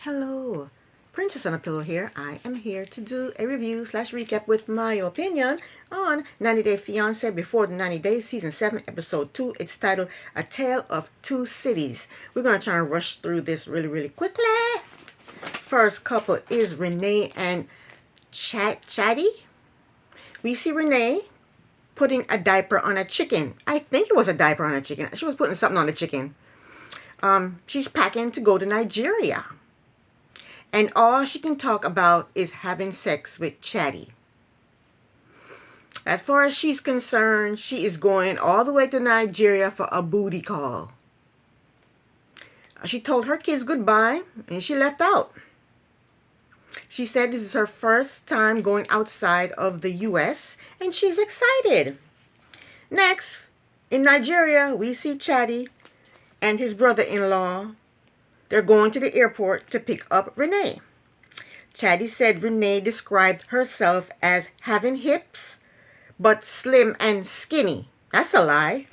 Hello, Princess on a Pillow here. I am here to do a review slash recap with my opinion on 90 Day Fiance Before the 90 Days, Season 7, Episode 2. It's titled A Tale of Two Cities. We're going to try and rush through this really quickly. First couple is Renee and Chatty. We see Renee putting a diaper on a chicken. I think it was a diaper on a chicken. She was putting something on the chicken. She's packing to go to Nigeria. And all she can talk about is having sex with Chatty. As far as she's concerned, she is going all the way to Nigeria for a booty call. She told her kids goodbye and she left out. She said this is her first time going outside of the U.S. and she's excited. Next, in Nigeria, we see Chatty and his brother-in-law. They're going to the airport to pick up Renee. Chatty said Renee described herself as having hips, but slim and skinny. That's a lie.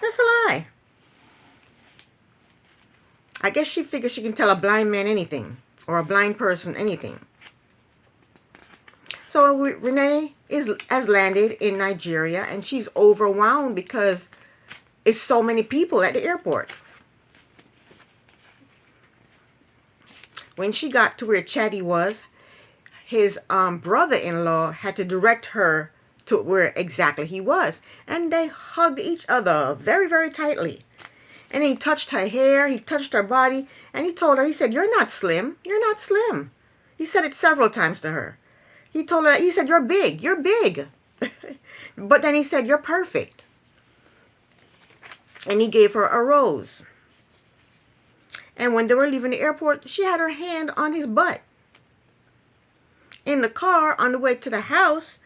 That's a lie. I guess she figures she can tell a blind man anything, or a blind person anything. So Renee has landed in Nigeria, and she's overwhelmed because it's so many people at the airport. When she got to where Chatty was, his brother-in-law had to direct her to where exactly he was. And they hugged each other very tightly. And he touched her hair, he touched her body, and he told her, he said, "You're not slim, you're not slim." He said it several times to her. He told her, he said, you're big. But then he said, "You're perfect." And he gave her a rose. And when they were leaving the airport, she had her hand on his butt. In the car, on the way to the house,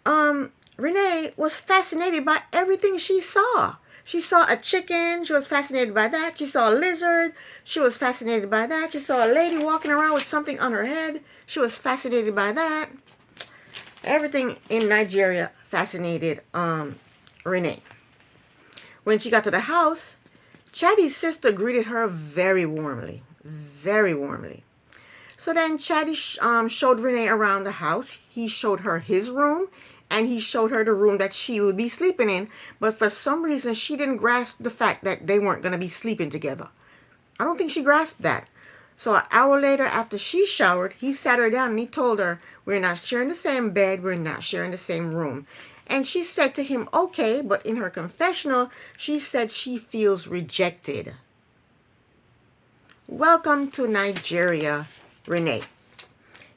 Renee was fascinated by everything she saw. She saw a chicken. She was fascinated by that. She saw a lizard. She was fascinated by that. She saw a lady walking around with something on her head. She was fascinated by that. Everything in Nigeria fascinated Renee. When she got to the house, Chatty's sister greeted her very warmly. So then Chatty showed Renee around the house. He showed her his room, and he showed her the room that she would be sleeping in. But for some reason, she didn't grasp the fact that they weren't going to be sleeping together. I don't think she grasped that. So an hour later, after she showered, he sat her down and he told her, "We're not sharing the same bed. We're not sharing the same room." And she said to him, "Okay," but in her confessional, she said she feels rejected. Welcome to Nigeria, Renee.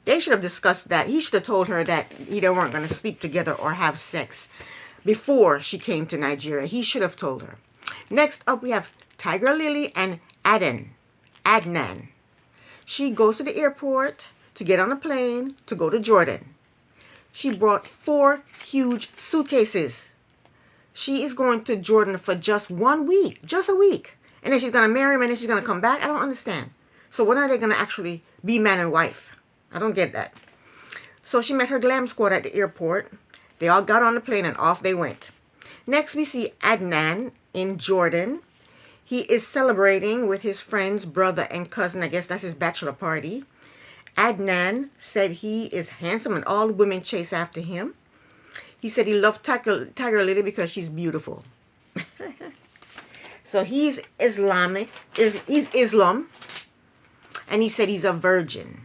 They should have discussed that. He should have told her that they weren't going to sleep together or have sex before she came to Nigeria. He should have told her. Next up, we have Tiger Lily and Adnan. She goes to the airport to get on a plane to go to Jordan. She brought 4 huge suitcases. She is going to Jordan for just 1 week. Just a week. And then she's going to marry him and then she's going to come back? I don't understand. So when are they going to actually be man and wife? I don't get that. So she met her glam squad at the airport. They all got on the plane and off they went. Next we see Adnan in Jordan. He is celebrating with his friend's brother and cousin. I guess that's his bachelor party. Adnan said he is handsome and all the women chase after him. He said he loved Tiger Lily because she's beautiful. So he's Islam. And he said he's a virgin.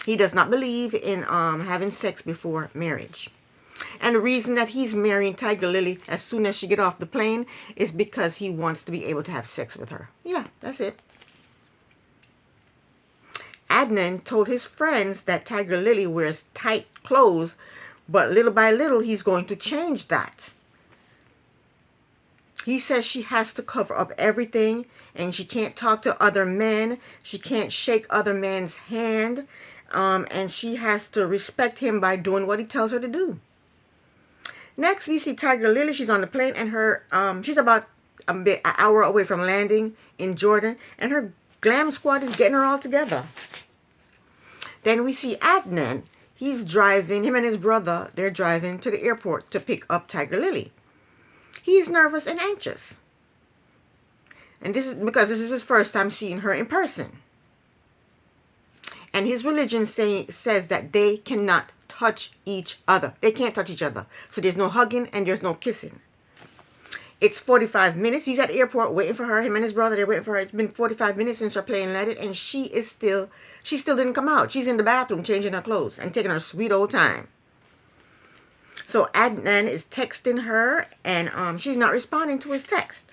He does not believe in having sex before marriage. And the reason that he's marrying Tiger Lily as soon as she get off the plane is because he wants to be able to have sex with her. Yeah, that's it. Adnan told his friends that Tiger Lily wears tight clothes, but little by little he's going to change that. He says she has to cover up everything and she can't talk to other men. She can't shake other men's hand. And she has to respect him by doing what he tells her to do. Next, we see Tiger Lily. She's on the plane and she's about an hour away from landing in Jordan. And her glam squad is getting her all together. Then we see Adnan. He's driving, him and his brother, they're driving to the airport to pick up Tiger Lily. He's nervous and anxious. And this is because this is his first time seeing her in person. And his religion says that they cannot touch each other. They can't touch each other. So there's no hugging and there's no kissing. It's 45 minutes. He's at the airport waiting for her. Him and his brother, they're waiting for her. It's been 45 minutes since her plane landed, and she still didn't come out. She's in the bathroom changing her clothes and taking her sweet old time. So Adnan is texting her, and she's not responding to his text.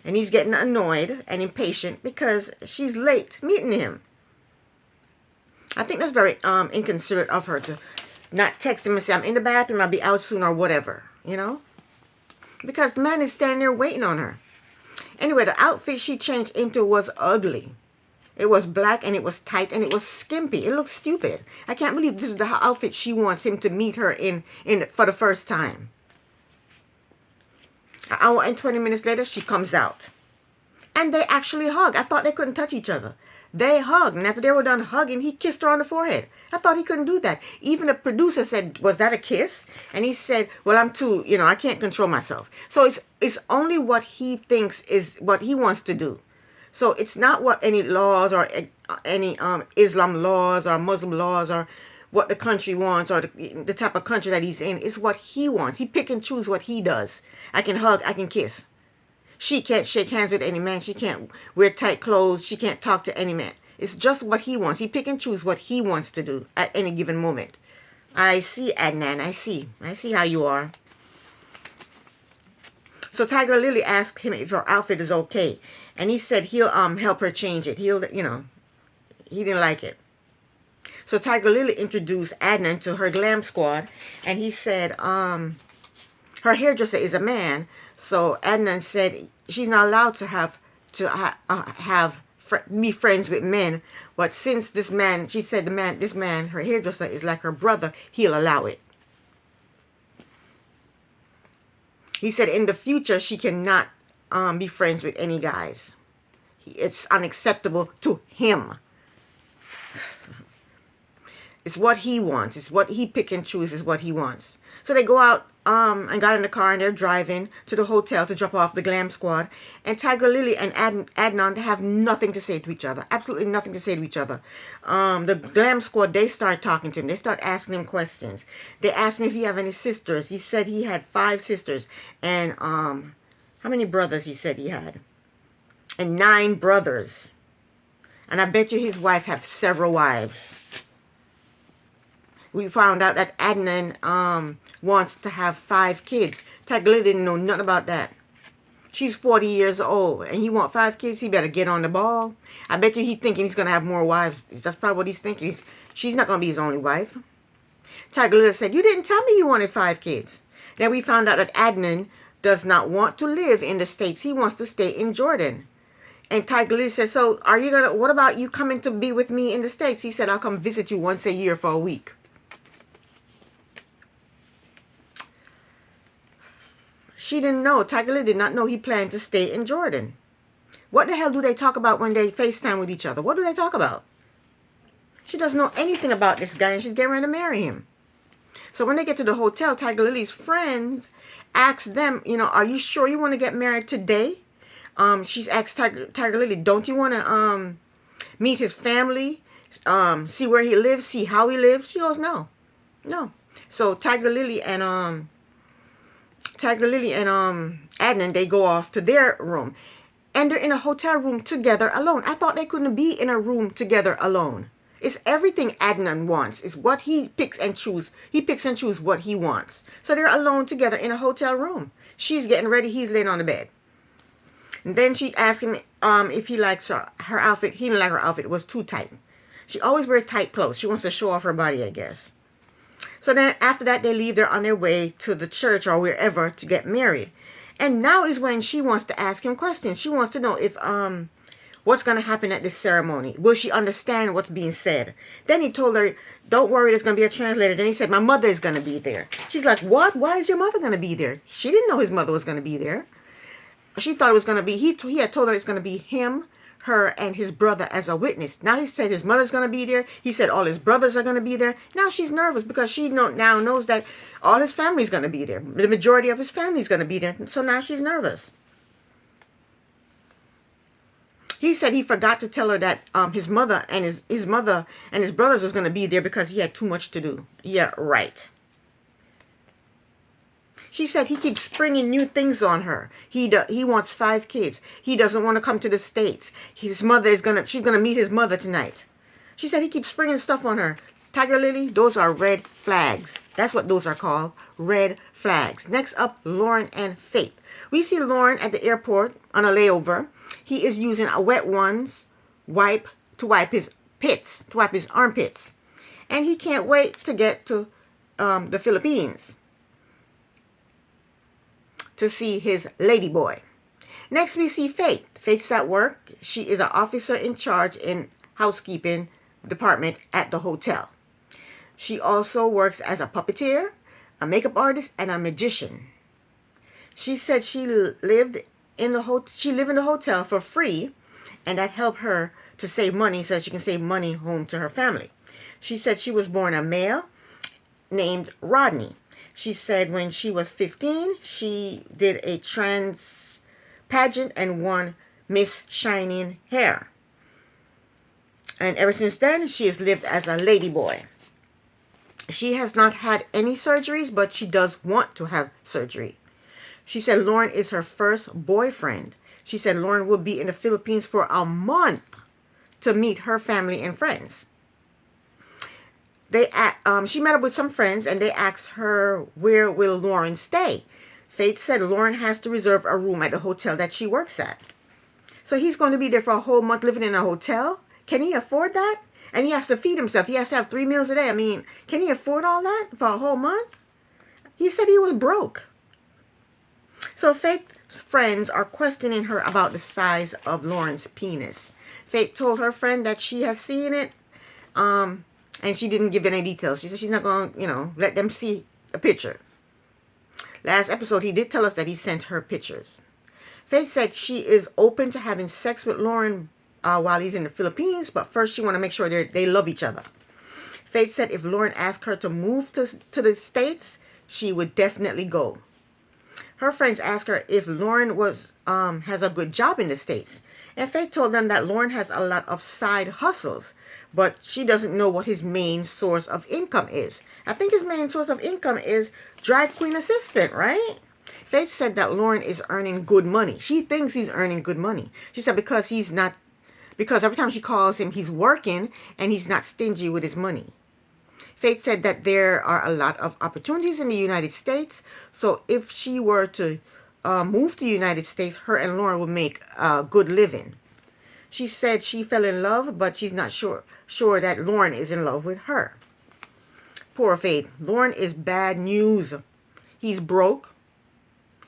And he's getting annoyed and impatient because she's late meeting him. I think that's very inconsiderate of her to not text him and say, I'm in the bathroom, I'll be out soon, or whatever, you know? Because the man is standing there waiting on her. Anyway, the outfit she changed into was ugly. It was black and it was tight and it was skimpy. It looked stupid. I can't believe this is the outfit she wants him to meet her in for the first time. An hour and 20 minutes later, she comes out. And they actually hug. I thought they couldn't touch each other. They hugged. And after they were done hugging, he kissed her on the forehead. I thought he couldn't do that. Even the producer said, was that a kiss? And he said, well, I'm too, I can't control myself. So it's only what he thinks is what he wants to do. So it's not what any laws or any Islam laws or Muslim laws or what the country wants or the type of country that he's in. It's what he wants. He pick and choose what he does. I can hug, I can kiss. She can't shake hands with any man. She can't wear tight clothes. She can't talk to any man. It's just what he wants. He pick and choose what he wants to do at any given moment. I see, Adnan. I see. I see how you are. So Tiger Lily asked him if her outfit is okay. And he said he'll help her change it. He didn't like it. So Tiger Lily introduced Adnan to her glam squad. And he said her hairdresser is a man. So Adnan said she's not allowed to be friends with men, but since this man, she said this man, her hairdresser, is like her brother, he'll allow it. He said in the future she cannot be friends with any guys. It's unacceptable to him. It's what he wants. It's what he pick and chooses what he wants. So they go out and got in the car and they're driving to the hotel to drop off the glam squad. And Tiger Lily and Adnan have nothing to say to each other. Absolutely nothing to say to each other. The glam squad, they start talking to him. They start asking him questions. They asked him if he have any sisters. He said he had 5 sisters. And how many brothers he said he had? And 9 brothers. And I bet you his wife have several wives. We found out that Adnan wants to have 5 kids. Tiger Lily didn't know nothing about that. She's 40 years old and he wants 5 kids. He better get on the ball. I bet you he's thinking he's going to have more wives. That's probably what he's thinking. She's not going to be his only wife. Tiger Lily said, you didn't tell me you wanted 5 kids. Then we found out that Adnan does not want to live in the States. He wants to stay in Jordan. And Tiger Lily said, so what about you coming to be with me in the States? He said, I'll come visit you once a year for a week. She didn't know. Tiger Lily did not know he planned to stay in Jordan. What the hell do they talk about when they FaceTime with each other? What do they talk about? She doesn't know anything about this guy and she's getting ready to marry him. So when they get to the hotel, Tiger Lily's friends ask them, are you sure you want to get married today? She's asked Tiger Lily, don't you want to meet his family? See where he lives? See how he lives? She goes, no. No. So Tiger Lily and Adnan, they go off to their room. And they're in a hotel room together alone. I thought they couldn't be in a room together alone. It's everything Adnan wants. It's what he picks and chooses. He picks and chooses what he wants. So they're alone together in a hotel room. She's getting ready. He's laying on the bed. And then she asked him if he likes her outfit. He didn't like her outfit. It was too tight. She always wears tight clothes. She wants to show off her body, I guess. So then after that, they leave. They're on their way to the church or wherever to get married. And now is when she wants to ask him questions. She wants to know if what's going to happen at this ceremony. Will she understand what's being said? Then he told her, don't worry, there's going to be a translator. Then he said, my mother is going to be there. She's like, what? Why is your mother going to be there? She didn't know his mother was going to be there. She thought it was going to be, he had told her it's going to be him, her, and his brother as a witness. Now he said his mother's going to be there. He said all his brothers are going to be there. Now she's nervous because she now knows that all his family's going to be there. The majority of his family's going to be there. So now she's nervous. He said he forgot to tell her that his mother and his mother and his brothers was going to be there because he had too much to do. Yeah, right. She said he keeps springing new things on her. He wants 5 kids. He doesn't want to come to the States. She's gonna meet his mother tonight. She said he keeps springing stuff on her. Tiger Lily, those are red flags. That's what those are called, red flags. Next up, Lauren and Faith. We see Lauren at the airport on a layover. He is using a wet ones wipe to wipe his armpits. And he can't wait to get to the Philippines to see his lady boy. Next we see Faith. Faith's at work. She is an officer in charge in housekeeping department at the hotel. She also works as a puppeteer, a makeup artist, and a magician. She said she lived in the hotel for free, and that helped her to save money so that she can save money home to her family. She said she was born a male named Rodney. She said when she was 15, she did a trans pageant and won Miss Shining Hair. And ever since then, she has lived as a ladyboy. She has not had any surgeries, but she does want to have surgery. She said Lauren is her first boyfriend. She said Lauren will be in the Philippines for a month to meet her family and friends. She met up with some friends and they asked her where will Lauren stay. Faith said Lauren has to reserve a room at the hotel that she works at. So he's going to be there for a whole month living in a hotel. Can he afford that? And he has to feed himself. He has to have 3 meals a day. I mean, can he afford all that for a whole month? He said he was broke. So Faith's friends are questioning her about the size of Lauren's penis. Faith told her friend that she has seen it, and she didn't give any details. She said she's not going to, let them see a picture. Last episode, he did tell us that he sent her pictures. Faith said she is open to having sex with Lauren while he's in the Philippines, but first she want to make sure they love each other. Faith said if Lauren asked her to move to the States, she would definitely go. Her friends asked her if Lauren has a good job in the States. And Faith told them that Lauren has a lot of side hustles, but she doesn't know what his main source of income is. I think his main source of income is drag queen assistant, right? Faith said that Lauren is earning good money. She thinks he's earning good money. She said because every time she calls him, he's working and he's not stingy with his money. Faith said that there are a lot of opportunities in the United States. So if she were to move to the United States, her and Lauren would make a good living. She said she fell in love, but she's not sure that Lauren is in love with her. Poor Faith. Lauren is bad news. He's broke.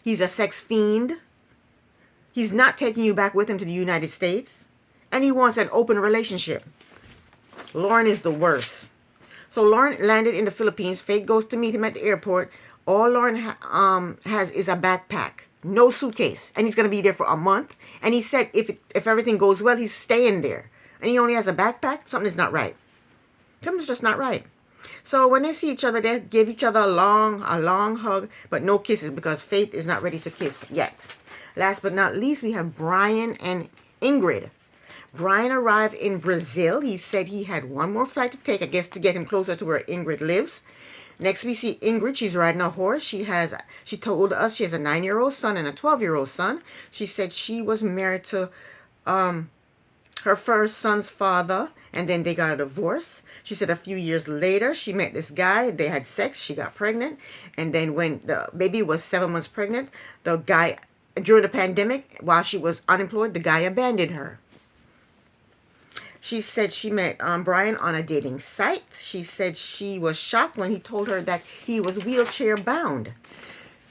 He's a sex fiend. He's not taking you back with him to the United States. And he wants an open relationship. Lauren is the worst. So Lauren landed in the Philippines. Faith goes to meet him at the airport. All Lauren has is a backpack. No suitcase. And he's going to be there for a month. And he said if everything goes well, he's staying there. And he only has a backpack. Something's not right. Something's just not right. So when they see each other, they give each other a long hug, but no kisses because Faith is not ready to kiss yet. Last but not least, we have Brian and Ingrid. Brian arrived in Brazil. He said he had one more flight to take, I guess, to get him closer to where Ingrid lives. Next, we see Ingrid. She's riding a horse. She told us she has a 9-year-old son and a 12-year-old son. She said she was married to her first son's father, and then they got a divorce. She said a few years later, she met this guy. They had sex. She got pregnant. And then when the baby was 7 months pregnant, the guy, during the pandemic, while she was unemployed, the guy abandoned her. She said she met Brian on a dating site. She said she was shocked when he told her that he was wheelchair bound.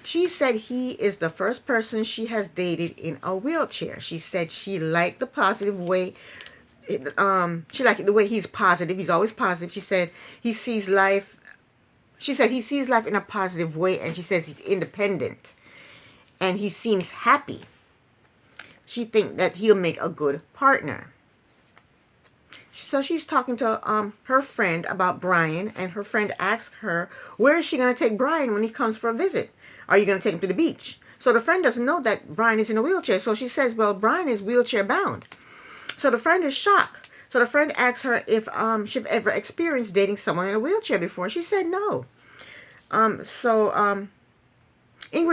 She said he is the first person she has dated in a wheelchair. She said she liked the positive way. She liked the way he's positive. He's always positive. She said he sees life. She said he sees life in a positive way, and she says he's independent, and he seems happy. She thinks that he'll make a good partner. So she's talking to her friend about Brian, and her friend asks her, where is she going to take Brian when he comes for a visit? Are you going to take him to the beach? So the friend doesn't know that Brian is in a wheelchair. So she says, well, Brian is wheelchair bound. So the friend is shocked. So the friend asks her if she've ever experienced dating someone in a wheelchair before. She said no. Ingrid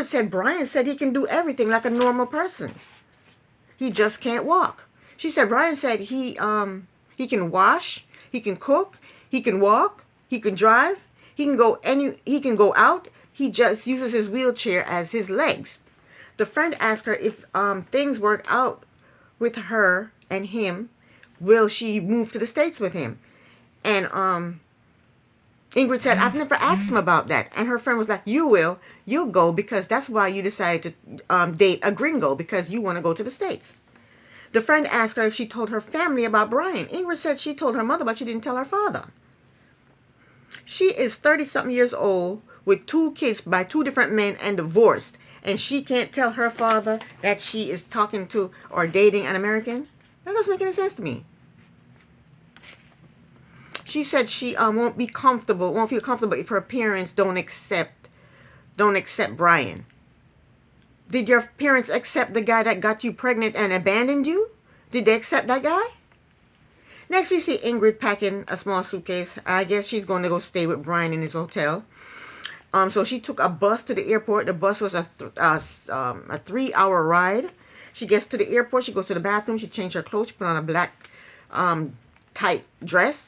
said Brian said he can do everything like a normal person. He just can't walk. She said Brian said he can wash, he can cook, he can walk, he can drive, he can go out. He just uses his wheelchair as his legs. The friend asked her if things work out with her and him, will she move to the States with him? And Ingrid said, I've never asked him about that. And her friend was like, you will. You'll go because that's why you decided to date a gringo, because you want to go to the States. The friend asked her if she told her family about Brian. Ingrid said she told her mother, but she didn't tell her father. She is 30-something years old with 2 kids by 2 different men and divorced. And she can't tell her father that she is talking to or dating an American? That doesn't make any sense to me. She said she won't feel comfortable if her parents don't accept Brian. Did your parents accept the guy that got you pregnant and abandoned you? Did they accept that guy? Next, we see Ingrid packing a small suitcase. I guess she's going to go stay with Brian in his hotel. So she took a bus to the airport. The bus was a 3-hour ride. She gets to the airport. She goes to the bathroom. She changes her clothes. She put on a black tight dress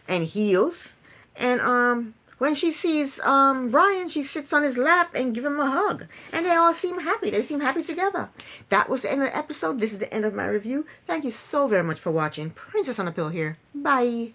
and heels. And when she sees Brian, she sits on his lap and gives him a hug. And they all seem happy. They seem happy together. That was the end of the episode. This is the end of my review. Thank you so very much for watching. Princess on a Pill here. Bye.